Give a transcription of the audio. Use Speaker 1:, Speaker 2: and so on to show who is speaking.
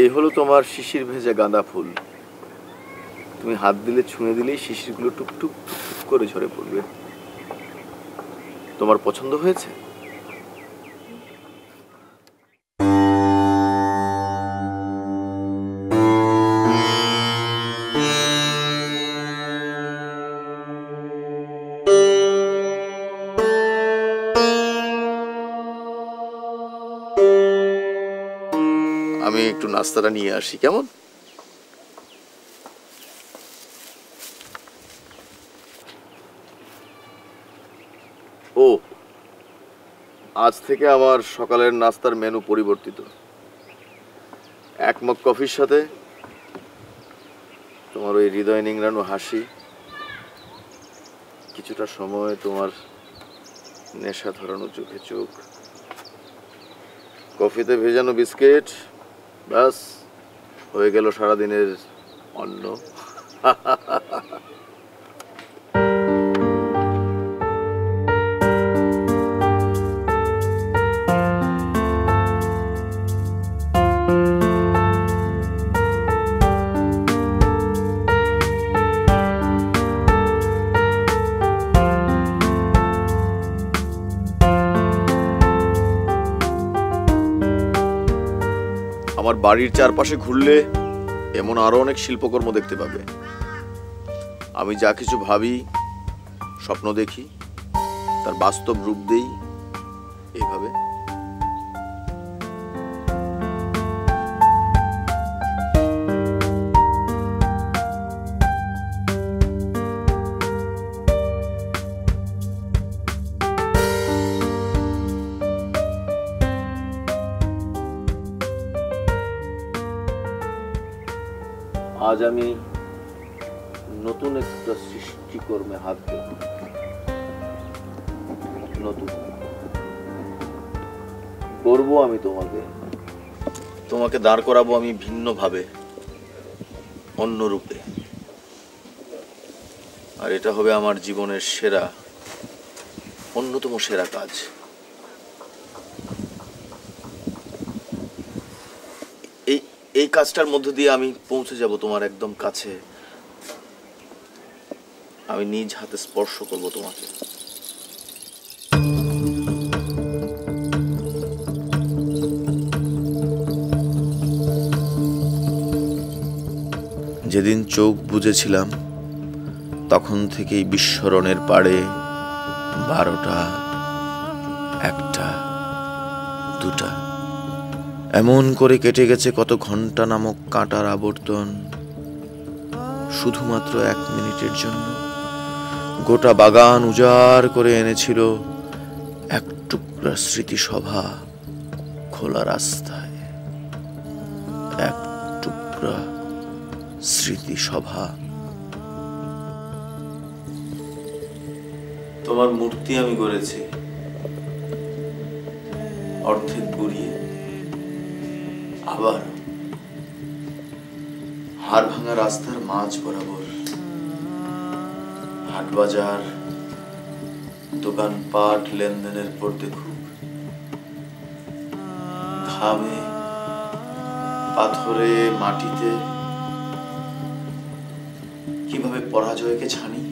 Speaker 1: এই হলো তোমার শিশির ভেজা গাঁদা ফুল। তুমি হাত দিলে, ছুঁয়ে দিলেই শিশিরগুলো টুকটুক টুকটুক করে ঝরে পড়বে। তোমার পছন্দ হয়েছে? আমি একটু নাস্তাটা নিয়ে আসি, কেমন? ও, আজ থেকে আমার সকালের নাস্তার মেনু পরিবর্তিত। 1 মগ কফির সাথে তোমার ওই হৃদয় নিংড়ানো হাসি, কিছুটা সময় তোমার নেশা ধরানো চোখে চোখ, কফিতে ভেজানো বিস্কিট, ব্যাস হয়ে গেল সারাদিনের অন্ন। আমার বাড়ির চারপাশে ঘুরলে এমন আরো অনেক শিল্পকর্ম দেখতে পাবে। আমি যা কিছু ভাবি, স্বপ্ন দেখি, তার বাস্তব রূপ দেই এইভাবে। আজ আমি নতুন একটা সৃষ্টিকর্মে হাত দেব। নতুন করবো আমি তোমাকে দাঁড় করাবো আমি ভিন্নভাবে, অন্য রূপে। আর এটা হবে আমার জীবনের সেরা, অন্যতম সেরা কাজ। এই কাজটার মধ্য দিয়ে আমি পৌঁছে যাব তোমার একদম কাছে। আমি নিজ হাতে স্পর্শ করব তোমাকে। যেদিন চোখ বুজেছিলাম তখন থেকেই বিস্মরণের পাড়ে 12টা, 1টা, 2টা এমন করে কেটে গেছে কত ঘন্টা নামক কাঁটার আবর্তন, শুধুমাত্র 1 মিনিটের জন্য। গোটা বাগান উজাড় করে এনেছিল এক টুকরা স্মৃতিসভা খোলা রাস্তায়, এক টুকরা স্মৃতিসভা। তোমার মূর্তি আমি গড়েছি অর্ধেক গুড়িয়ে, আবার হাড় ভাঙা রাস্তার মাঝ বরাবর। হাট বাজার, দোকানপাট, লেনদেনের পর দেখুক, ঘামে, পাথরে, মাটিতে কিভাবে পরাজয়কে ছানি।